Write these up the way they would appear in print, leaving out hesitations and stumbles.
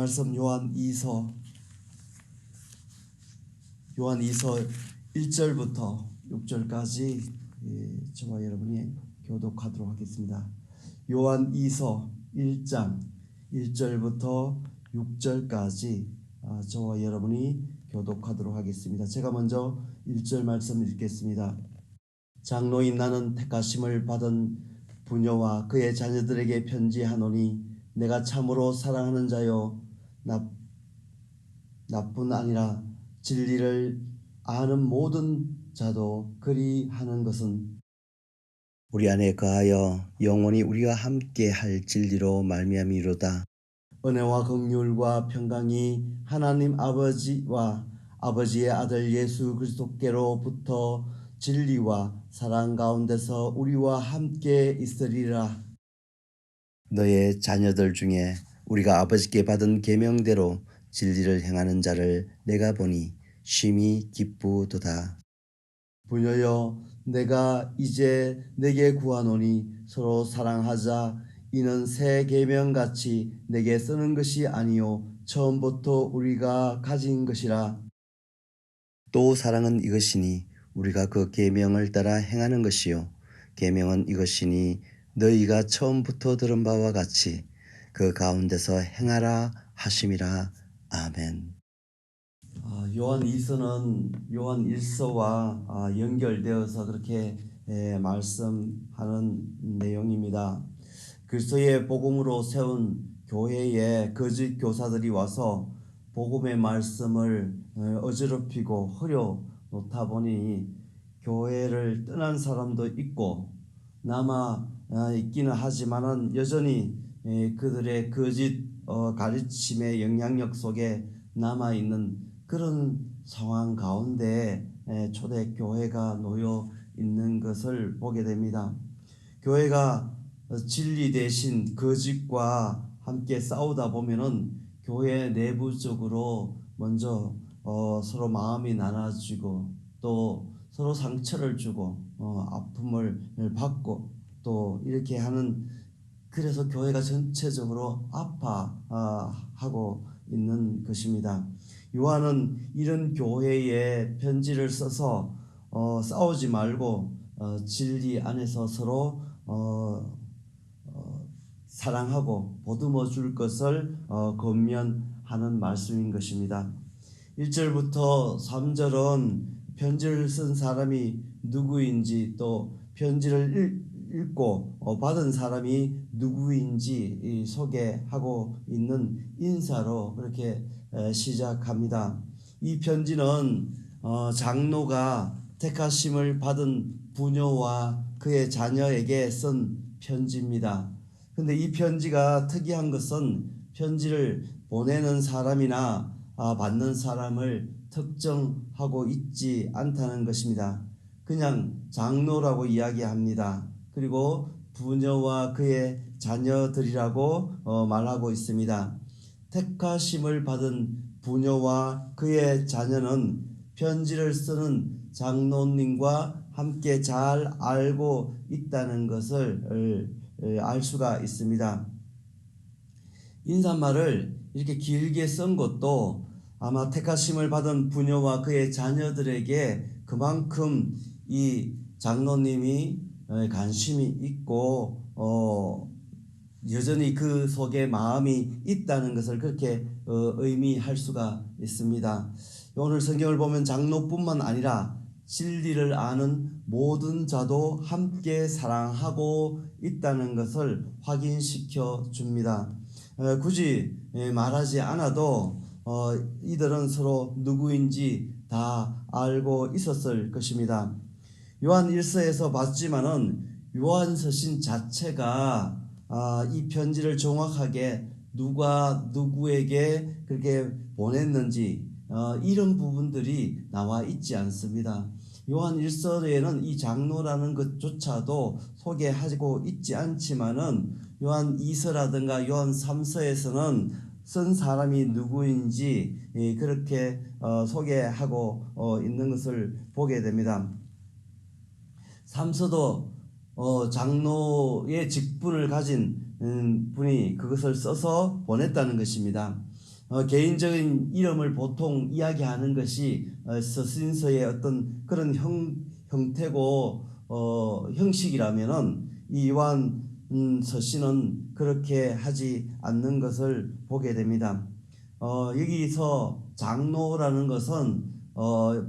말씀 요한 2서 1절부터 6절까지 저와 여러분이 교독하도록 하겠습니다. 요한 2서 1장 1절부터 6절까지 저와 여러분이 교독하도록 하겠습니다. 제가 먼저 1절 말씀 읽겠습니다. 장로인 나는 택하심을 받은 부녀와 그의 자녀들에게 편지하노니 내가 참으로 사랑하는 자요 나뿐 아니라 진리를 아는 모든 자도 그리하는 것은 우리 안에 거하여 영원히 우리와 함께 할 진리로 말미암이로다. 은혜와 긍휼과 평강이 하나님 아버지와 아버지의 아들 예수 그리스도께로부터 진리와 사랑 가운데서 우리와 함께 있으리라. 너의 자녀들 중에 우리가 아버지께 받은 계명대로 진리를 행하는 자를 내가 보니 심히 기쁘도다. 부녀여 내가 이제 내게 구하노니 서로 사랑하자. 이는 새 계명같이 내게 쓰는 것이 아니요 처음부터 우리가 가진 것이라. 또 사랑은 이것이니 우리가 그 계명을 따라 행하는 것이요 계명은 이것이니 너희가 처음부터 들은 바와 같이 그 가운데서 행하라 하심이라. 아멘. 요한 2서는 요한 1서와 연결되어서 그렇게 말씀하는 내용입니다. 그리스도의 복음으로 세운 교회에 거짓 교사들이 와서 복음의 말씀을 어지럽히고 흐려 놓다 보니 교회를 떠난 사람도 있고 남아 있기는 하지만은 여전히 그들의 거짓 가르침의 영향력 속에 남아 있는 그런 상황 가운데 초대 교회가 놓여 있는 것을 보게 됩니다. 교회가 진리 대신 거짓과 함께 싸우다 보면은 교회 내부적으로 먼저 서로 마음이 나눠지고 또 서로 상처를 주고 아픔을 받고 또 이렇게 하는, 그래서 교회가 전체적으로 아파하고 있는 것입니다. 요한은 이런 교회에 편지를 써서 싸우지 말고 진리 안에서 서로 사랑하고 보듬어 줄 것을 권면하는 말씀인 것입니다. 1절부터 3절은 편지를 쓴 사람이 누구인지 또 편지를 읽고 받은 사람이 누구인지 소개하고 있는 인사로 그렇게 시작합니다. 이 편지는 장로가 택하심을 받은 부녀와 그의 자녀에게 쓴 편지입니다. 근데 이 편지가 특이한 것은 편지를 보내는 사람이나 받는 사람을 특정하고 있지 않다는 것입니다. 그냥 장로라고 이야기합니다. 그리고 부녀와 그의 자녀들이라고 말하고 있습니다. 택하심을 받은 부녀와 그의 자녀는 편지를 쓰는 장로님과 함께 잘 알고 있다는 것을 알 수가 있습니다. 인사말을 이렇게 길게 쓴 것도 아마 택하심을 받은 부녀와 그의 자녀들에게 그만큼 이 장로님이 관심이 있고 여전히 그 속에 마음이 있다는 것을 그렇게 의미할 수가 있습니다. 오늘 성경을 보면 장로뿐만 아니라 진리를 아는 모든 자도 함께 사랑하고 있다는 것을 확인시켜 줍니다. 굳이 말하지 않아도 이들은 서로 누구인지 다 알고 있었을 것입니다. 요한 1서에서 봤지만은 요한 서신 자체가 이 편지를 정확하게 누가 누구에게 그렇게 보냈는지 이런 부분들이 나와 있지 않습니다. 요한 1서에는 이 장로라는 것조차도 소개하고 있지 않지만은 요한 2서라든가 요한 3서에서는 쓴 사람이 누구인지 그렇게 소개하고 있는 것을 보게 됩니다. 3서도 장로의 직분을 가진 분이 그것을 써서 보냈다는 것입니다. 개인적인 이름을 보통 이야기하는 것이 서신서의 어떤 그런 형태고 형식이라면은 이 요한 서신은 그렇게 하지 않는 것을 보게 됩니다. 여기서 장로라는 것은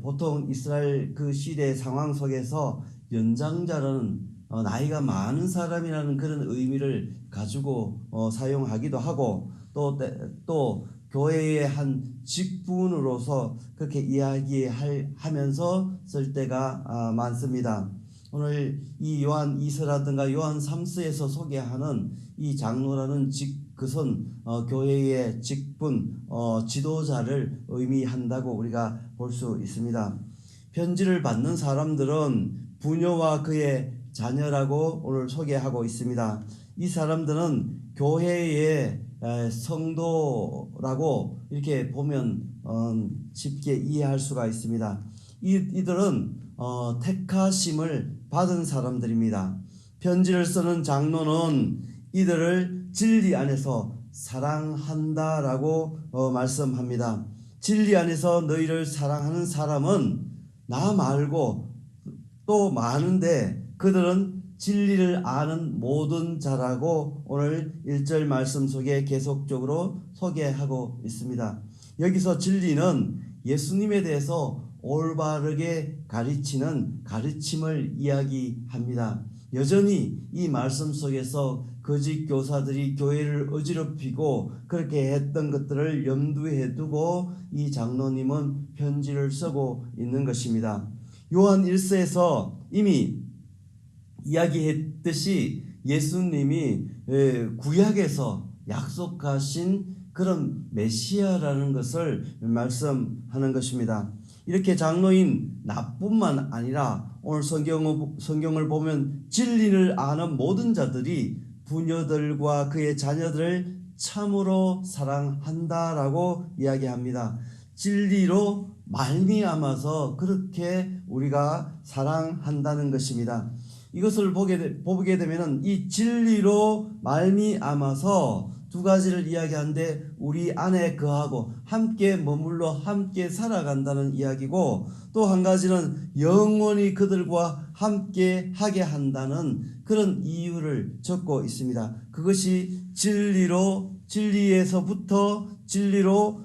보통 이스라엘 그 시대 상황 속에서 연장자라는 나이가 많은 사람이라는 그런 의미를 가지고 사용하기도 하고 또 교회의 한 직분으로서 그렇게 이야기하면서 쓸 때가 많습니다. 오늘 이 요한 2서라든가 요한 3서에서 소개하는 이 장로라는 그것은 교회의 직분, 지도자를 의미한다고 우리가 볼 수 있습니다. 편지를 받는 사람들은 부녀와 그의 자녀라고 오늘 소개하고 있습니다. 이 사람들은 교회의 성도라고 이렇게 보면 쉽게 이해할 수가 있습니다. 이들은 택하심을 받은 사람들입니다. 편지를 쓰는 장로는 이들을 진리 안에서 사랑한다라고 말씀합니다. 진리 안에서 너희를 사랑하는 사람은 나 말고 또 많은데 그들은 진리를 아는 모든 자라고 오늘 1절 말씀 속에 계속적으로 소개하고 있습니다. 여기서 진리는 예수님에 대해서 올바르게 가르치는 가르침을 이야기합니다. 여전히 이 말씀 속에서 거짓 교사들이 교회를 어지럽히고 그렇게 했던 것들을 염두에 두고 이 장로님은 편지를 쓰고 있는 것입니다. 요한 1서에서 이미 이야기했듯이 예수님이 구약에서 약속하신 그런 메시아라는 것을 말씀하는 것입니다. 이렇게 장로인 나뿐만 아니라 오늘 성경을 보면 진리를 아는 모든 자들이 부녀들과 그의 자녀들을 참으로 사랑한다라고 이야기합니다. 진리로 말미암아서 그렇게 우리가 사랑한다는 것입니다. 이것을 보게 되면 이 진리로 말미암아서 두 가지를 이야기하는데 우리 안에 거하고 함께 머물러 함께 살아간다는 이야기고 또 한 가지는 영원히 그들과 함께 하게 한다는 그런 이유를 적고 있습니다. 그것이 진리에서부터 진리로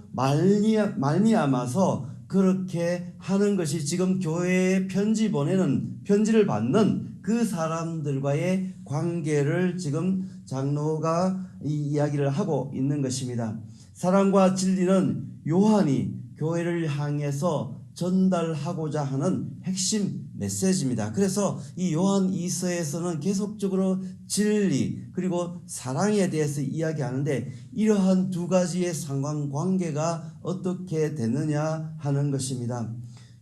말미암아서 그렇게 하는 것이 지금 교회에 편지를 받는 그 사람들과의 관계를 지금 장로가 이 이야기를 하고 있는 것입니다. 사랑과 진리는 요한이 교회를 향해서 전달하고자 하는 핵심 메시지입니다. 그래서 이 요한 2서에서는 계속적으로 진리 그리고 사랑에 대해서 이야기하는데 이러한 두 가지의 상관관계가 어떻게 되느냐 하는 것입니다.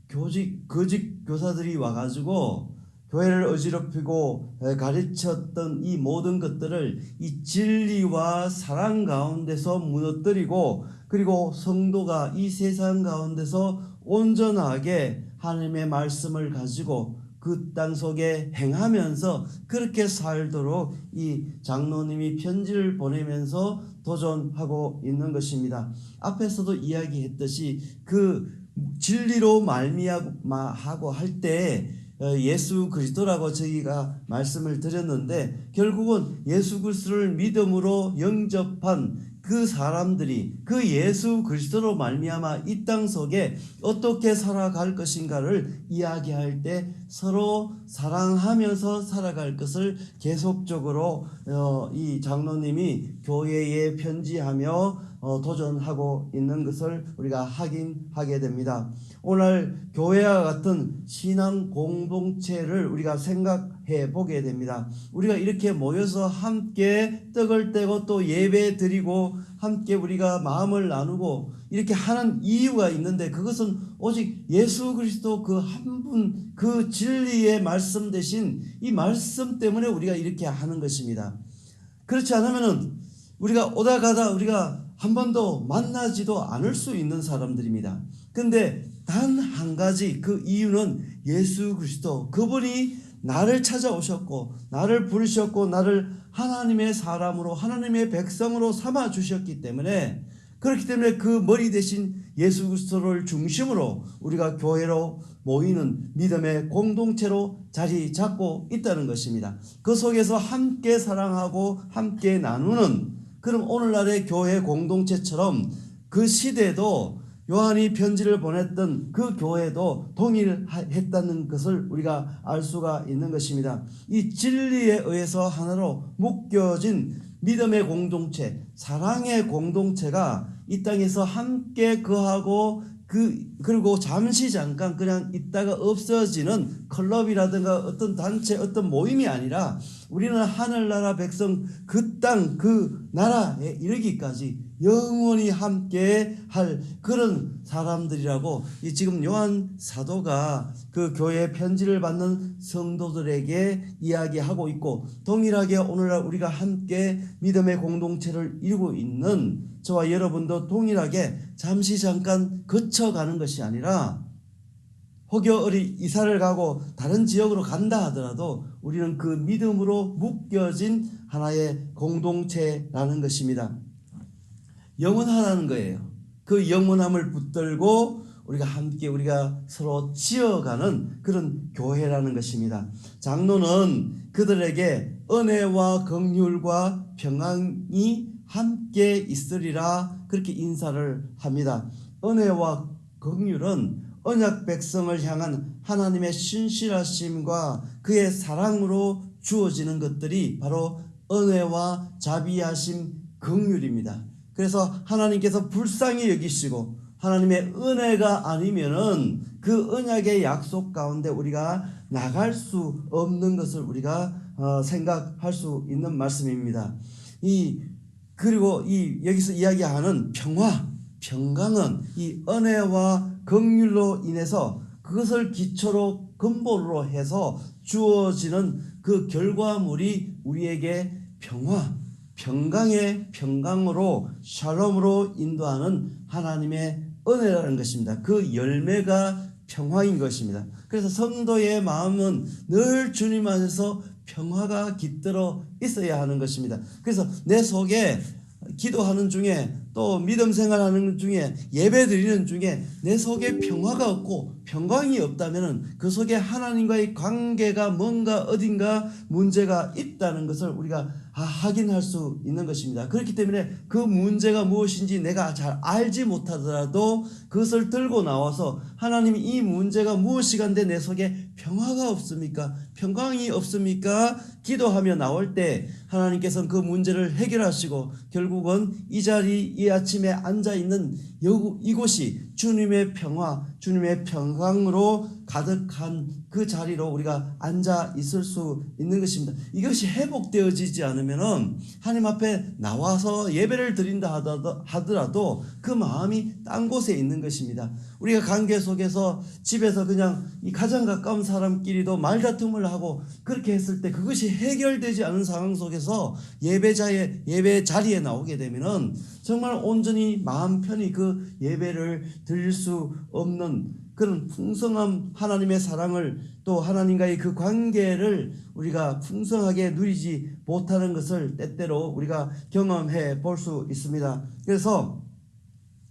거짓 교사들이 와가지고 교회를 어지럽히고 가르쳤던 이 모든 것들을 이 진리와 사랑 가운데서 무너뜨리고 그리고 성도가 이 세상 가운데서 온전하게 하나님의 말씀을 가지고 그 땅 속에 행하면서 그렇게 살도록 이 장로님이 편지를 보내면서 도전하고 있는 것입니다. 앞에서도 이야기했듯이 그 진리로 말미암아하고 할 때 예수 그리스도라고 저희가 말씀을 드렸는데 결국은 예수 그리스도를 믿음으로 영접한 그 사람들이 그 예수 그리스도로 말미암아 이 땅 속에 어떻게 살아갈 것인가를 이야기할 때 서로 사랑하면서 살아갈 것을 계속적으로 이 장로님이 교회에 편지하며 도전하고 있는 것을 우리가 확인하게 됩니다. 오늘 교회와 같은 신앙 공동체를 우리가 생각해 보게 됩니다. 우리가 이렇게 모여서 함께 떡을 떼고 또 예배 드리고 함께 우리가 마음을 나누고 이렇게 하는 이유가 있는데 그것은 오직 예수 그리스도 그 한 분 그 진리의 말씀 대신 이 말씀 때문에 우리가 이렇게 하는 것입니다. 그렇지 않으면은 우리가 오다 가다 우리가 한 번도 만나지도 않을 수 있는 사람들입니다. 근데 단 한 가지 그 이유는 예수 그리스도 그분이 나를 찾아오셨고 나를 부르셨고 나를 하나님의 사람으로 하나님의 백성으로 삼아 주셨기 때문에 그렇기 때문에 그 머리 대신 예수 그리스도를 중심으로 우리가 교회로 모이는 믿음의 공동체로 자리 잡고 있다는 것입니다. 그 속에서 함께 사랑하고 함께 나누는, 그럼 오늘날의 교회 공동체처럼 그 시대도 요한이 편지를 보냈던 그 교회도 동일했다는 것을 우리가 알 수가 있는 것입니다. 이 진리에 의해서 하나로 묶여진 믿음의 공동체, 사랑의 공동체가 이 땅에서 함께 거하고 그리고 잠깐 그냥 있다가 없어지는 클럽이라든가 어떤 단체, 어떤 모임이 아니라 우리는 하늘나라 백성 그 땅, 그 나라에 이르기까지 영원히 함께 할 그런 사람들이라고 이 지금 요한 사도가 그 교회 편지를 받는 성도들에게 이야기하고 있고, 동일하게 오늘날 우리가 함께 믿음의 공동체를 이루고 있는 저와 여러분도 동일하게 잠깐 거쳐가는 것이 아니라 혹여 이사를 가고 다른 지역으로 간다 하더라도 우리는 그 믿음으로 묶여진 하나의 공동체라는 것입니다. 영원하다는 거예요. 그 영원함을 붙들고 우리가 함께 우리가 서로 지어가는 그런 교회라는 것입니다. 장로는 그들에게 은혜와 긍휼과 평안이 함께 있으리라 그렇게 인사를 합니다. 은혜와 긍휼은 언약 백성을 향한 하나님의 신실하심과 그의 사랑으로 주어지는 것들이 바로 은혜와 자비하심, 긍휼입니다. 그래서 하나님께서 불쌍히 여기시고 하나님의 은혜가 아니면은 그 언약의 약속 가운데 우리가 나갈 수 없는 것을 우리가 생각할 수 있는 말씀입니다. 그리고 여기서 이야기하는 평강은 이 은혜와 긍휼로 인해서 그것을 기초로 근본으로 해서 주어지는 그 결과물이 우리에게 평강의 평강으로 샬롬으로 인도하는 하나님의 은혜라는 것입니다. 그 열매가 평화인 것입니다. 그래서 성도의 마음은 늘 주님 안에서 평화가 깃들어 있어야 하는 것입니다. 그래서 내 속에 기도하는 중에 또 믿음 생활하는 중에 예배 드리는 중에 내 속에 평화가 없고 평강이 없다면 그 속에 하나님과의 관계가 뭔가 어딘가 문제가 있다는 것을 우리가 확인할 수 있는 것입니다. 그렇기 때문에 그 문제가 무엇인지 내가 잘 알지 못하더라도 그것을 들고 나와서 하나님, 이 문제가 무엇이간데 내 속에 평화가 없습니까? 평강이 없습니까? 기도하며 나올 때 하나님께서는 그 문제를 해결하시고 결국은 이 자리, 이 아침에 앉아있는 이곳이 주님의 평화, 주님의 평강으로 가득한 그 자리로 우리가 앉아 있을 수 있는 것입니다. 이것이 회복되어지지 않으면은 하나님 앞에 나와서 예배를 드린다 하더라도 그 마음이 딴 곳에 있는 것입니다. 우리가 관계 속에서 집에서 그냥 이 가장 가까운 사람끼리도 말다툼을 하고 그렇게 했을 때 그것이 해결되지 않은 상황 속에서 예배 자리에 나오게 되면은 정말 온전히 마음 편히 그 예배를 드릴 수 없는 그런 풍성한 하나님의 사랑을, 또 하나님과의 그 관계를 우리가 풍성하게 누리지 못하는 것을 때때로 우리가 경험해 볼 수 있습니다. 그래서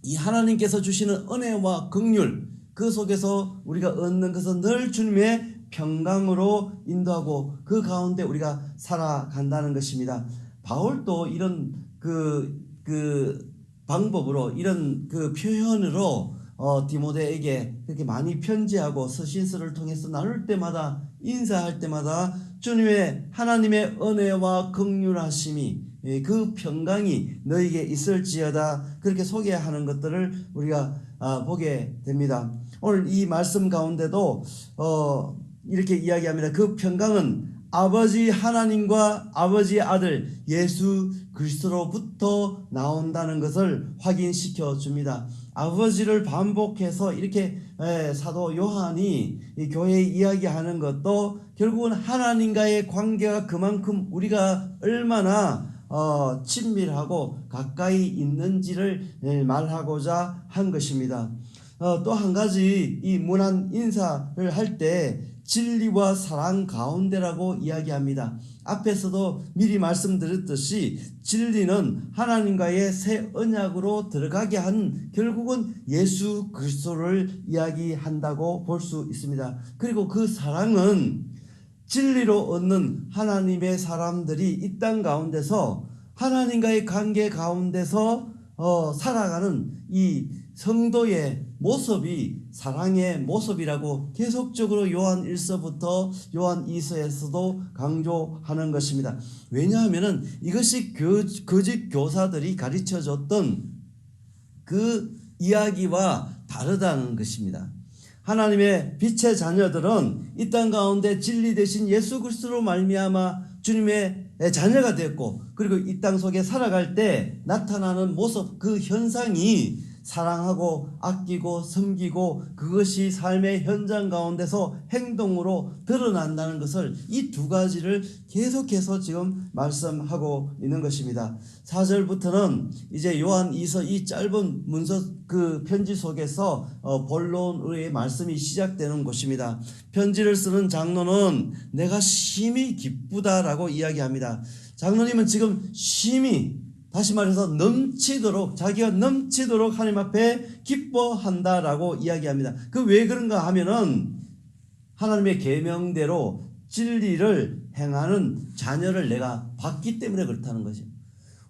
이 하나님께서 주시는 은혜와 긍휼, 그 속에서 우리가 얻는 것은 늘 주님의 평강으로 인도하고 그 가운데 우리가 살아간다는 것입니다. 바울도 이런 그 방법으로, 이런 그 표현으로 디모데에게 그렇게 많이 편지하고 서신서를 통해서 나눌 때마다, 인사할 때마다 주님의 하나님의 은혜와 긍휼하심이, 그 평강이 너에게 있을지어다, 그렇게 소개하는 것들을 우리가 보게 됩니다. 오늘 이 말씀 가운데도 이렇게 이야기합니다. 그 평강은 아버지 하나님과 아버지 아들 예수 그리스도로부터 나온다는 것을 확인시켜 줍니다. 아버지를 반복해서 이렇게 사도 요한이 이 교회에 이야기하는 것도 결국은 하나님과의 관계가 그만큼 우리가 얼마나 친밀하고 가까이 있는지를 말하고자 한 것입니다. 또 한 가지 이 문안 인사를 할 때 진리와 사랑 가운데라고 이야기합니다. 앞에서도 미리 말씀드렸듯이 진리는 하나님과의 새 언약으로 들어가게 한 결국은 예수 그리스도를 이야기한다고 볼 수 있습니다. 그리고 그 사랑은 진리로 얻는 하나님의 사람들이 이 땅 가운데서 하나님과의 관계 가운데서 살아가는 이 성도의 모습이 사랑의 모습이라고 계속적으로 요한 1서부터 요한 2서에서도 강조하는 것입니다. 왜냐하면 이것이 거짓 교사들이 가르쳐줬던 그 이야기와 다르다는 것입니다. 하나님의 빛의 자녀들은 이 땅 가운데 진리 대신 예수 그리스도로 말미암아 주님의 자녀가 됐고, 그리고 이 땅 속에 살아갈 때 나타나는 모습, 그 현상이 사랑하고 아끼고 섬기고 그것이 삶의 현장 가운데서 행동으로 드러난다는 것을, 이 두 가지를 계속해서 지금 말씀하고 있는 것입니다. 4절부터는 이제 요한 2서 이 짧은 문서 그 편지 속에서 본론의 말씀이 시작되는 것입니다. 편지를 쓰는 장로는 내가 심히 기쁘다라고 이야기합니다. 장로님은 지금 심히, 다시 말해서 넘치도록, 자기가 넘치도록 하나님 앞에 기뻐한다라고 이야기합니다. 그 왜 그런가 하면은 하나님의 계명대로 진리를 행하는 자녀를 내가 봤기 때문에 그렇다는 거죠.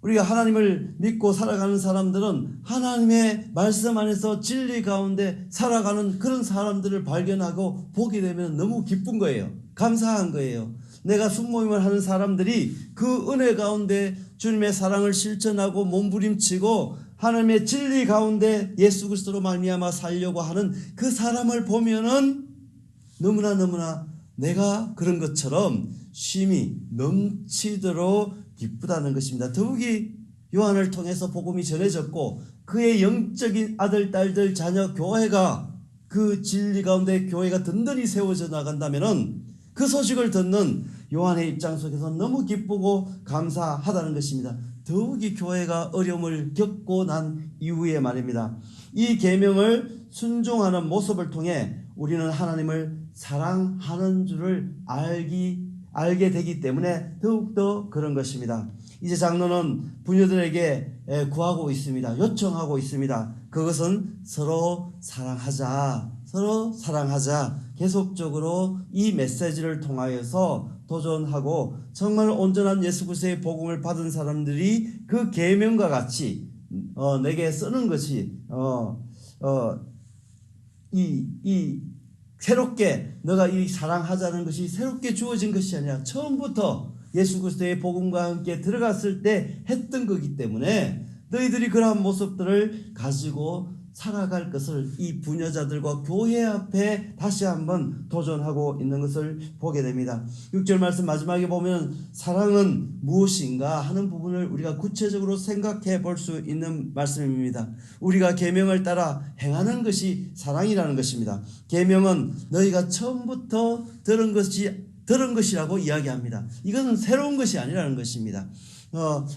우리가 하나님을 믿고 살아가는 사람들은 하나님의 말씀 안에서 진리 가운데 살아가는 그런 사람들을 발견하고 보게 되면 너무 기쁜 거예요. 감사한 거예요. 내가 순모임을 하는 사람들이 그 은혜 가운데 주님의 사랑을 실천하고 몸부림치고 하나님의 진리 가운데 예수 그리스도로 말미암아 살려고 하는 그 사람을 보면은 너무나 내가 그런 것처럼 쉼이 넘치도록 기쁘다는 것입니다. 더욱이 요한을 통해서 복음이 전해졌고 그의 영적인 아들, 딸들, 자녀, 교회가 그 진리 가운데 교회가 든든히 세워져 나간다면은 그 소식을 듣는 요한의 입장 속에서 너무 기쁘고 감사하다는 것입니다. 더욱이 교회가 어려움을 겪고 난 이후에 말입니다. 이 계명을 순종하는 모습을 통해 우리는 하나님을 사랑하는 줄을 알게 되기 때문에 더욱더 그런 것입니다. 이제 장로는 부녀들에게 구하고 있습니다. 요청하고 있습니다. 그것은 서로 사랑하자. 계속적으로 이 메시지를 통하여서 도전하고 정말 온전한 예수 그리스도의 복음을 받은 사람들이 그 계명과 같이 내게 쓰는 것이 이 새롭게 너가 이 사랑하자는 것이 새롭게 주어진 것이 아니라 처음부터 예수 그리스도의 복음과 함께 들어갔을 때 했던 거기 때문에 너희들이 그러한 모습들을 가지고 살아갈 것을 이 부녀자들과 교회 앞에 다시 한번 도전하고 있는 것을 보게 됩니다. 6절 말씀 마지막에 보면 사랑은 무엇인가 하는 부분을 우리가 구체적으로 생각해 볼 수 있는 말씀입니다. 우리가 계명을 따라 행하는 것이 사랑이라는 것입니다. 계명은 너희가 처음부터 들은 것이라고 이야기합니다. 이것은 새로운 것이 아니라는 것입니다.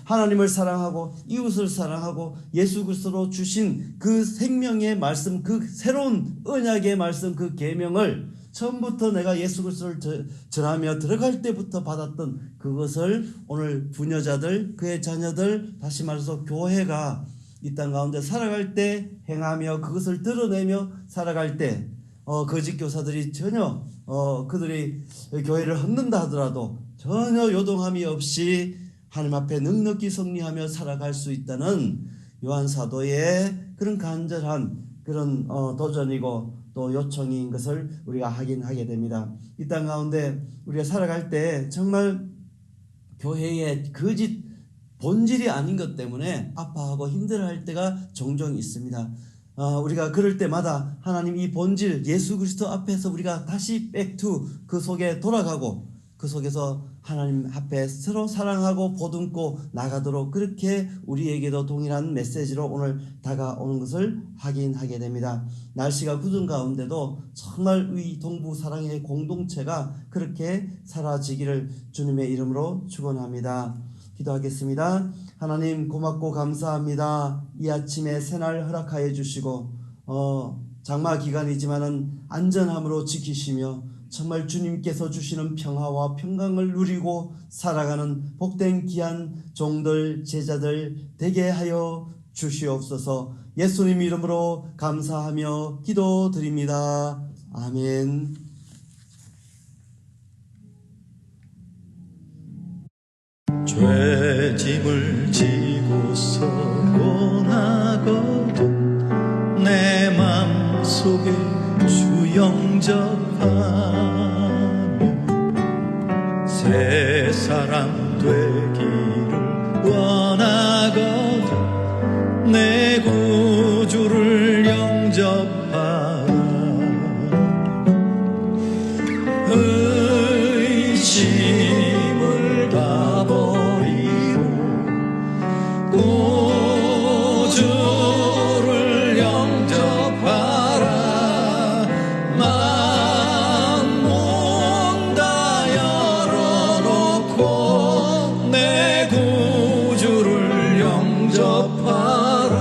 하나님을 사랑하고 이웃을 사랑하고 예수 그리스도로 주신 그 생명의 말씀, 그 새로운 언약의 말씀, 그 계명을 처음부터 내가 예수 그리스도를 전하며 들어갈 때부터 받았던 그것을 오늘 부녀자들, 그의 자녀들, 다시 말해서 교회가 이 땅 가운데 살아갈 때 행하며 그것을 드러내며 살아갈 때 거짓 교사들이 전혀 그들이 교회를 헛는다 하더라도 전혀 요동함이 없이 하나님 앞에 넉넉히 승리하며 살아갈 수 있다는 요한 사도의 그런 간절한 그런 도전이고 또 요청인 것을 우리가 확인하게 됩니다. 이 땅 가운데 우리가 살아갈 때 정말 교회의 거짓 본질이 아닌 것 때문에 아파하고 힘들어할 때가 종종 있습니다. 우리가 그럴 때마다 하나님 이 본질 예수 그리스도 앞에서 우리가 다시 백투 그 속에 돌아가고 그 속에서 하나님 앞에 서로 사랑하고 보듬고 나가도록 그렇게 우리에게도 동일한 메시지로 오늘 다가오는 것을 확인하게 됩니다. 날씨가 굳은 가운데도 정말 이 동부 사랑의 공동체가 그렇게 사라지기를 주님의 이름으로 축원합니다. 기도하겠습니다. 하나님 고맙고 감사합니다. 이 아침에 새날 허락하여 주시고 장마 기간이지만은 안전함으로 지키시며 정말 주님께서 주시는 평화와 평강을 누리고 살아가는 복된 귀한 종들 제자들 되게 하여 주시옵소서. 예수님 이름으로 감사하며 기도드립니다. 아멘. 죄짐을 지고서 고나거든 내 맘속에 주 영접하며 새 사람 되기를 원하거든 내 구주를 영접하라. 의심을 다 버리고 구주를 영접하라. 마음 문 다 열어놓고 내 구주를 영접하라.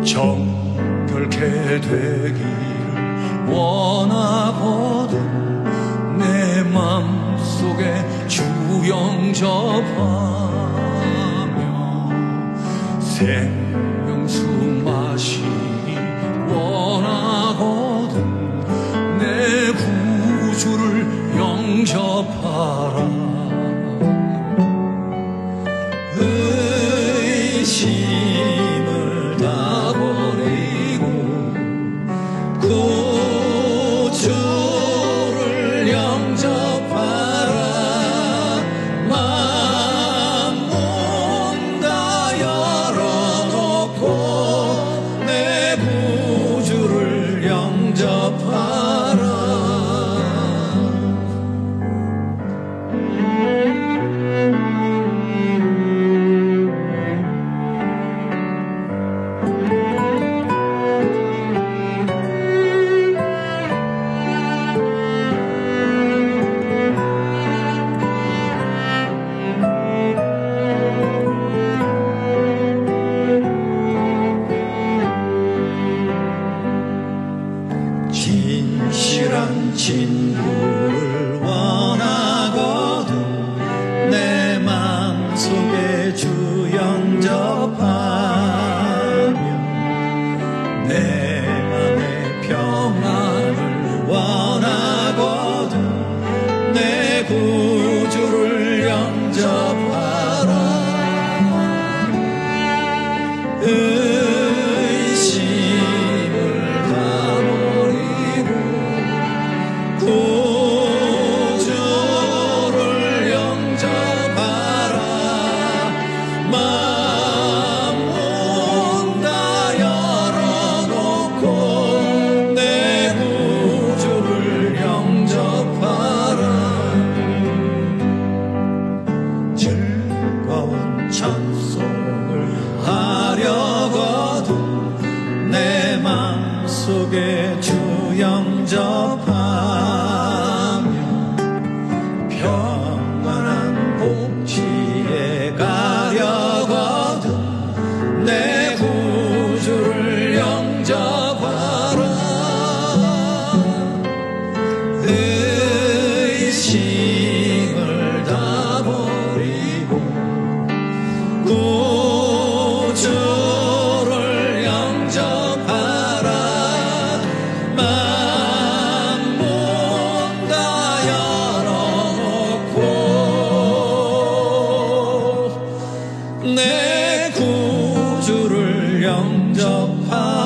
정결케 되기를 원하거든 내 맘속에 주 영접하며 생명수 마시기 원하거든 내 구주를 영접하라. 의심을 다 버리고 구주를 영접하라. 마음 문 다 열어놓고 내 구주를 영접하라. 진실한 친구를 원하거든 내 맘속에 주 영접하며 내 맘의 평안을 원하거든 내 구주를 영접하라. 의심을 다 버리고 구주를 영접하라. 마음 문 다 열어놓고 내 구주를 영접하라. 즐거운 찬송을 하려거든 내 맘속에 주 영접하며 평안한 복지에 가려거든 내 구주를 영접하라. 의심을 다 버리고 구주를 영접하라. 마음 문 다 열어놓고 내 구주를 영접하라.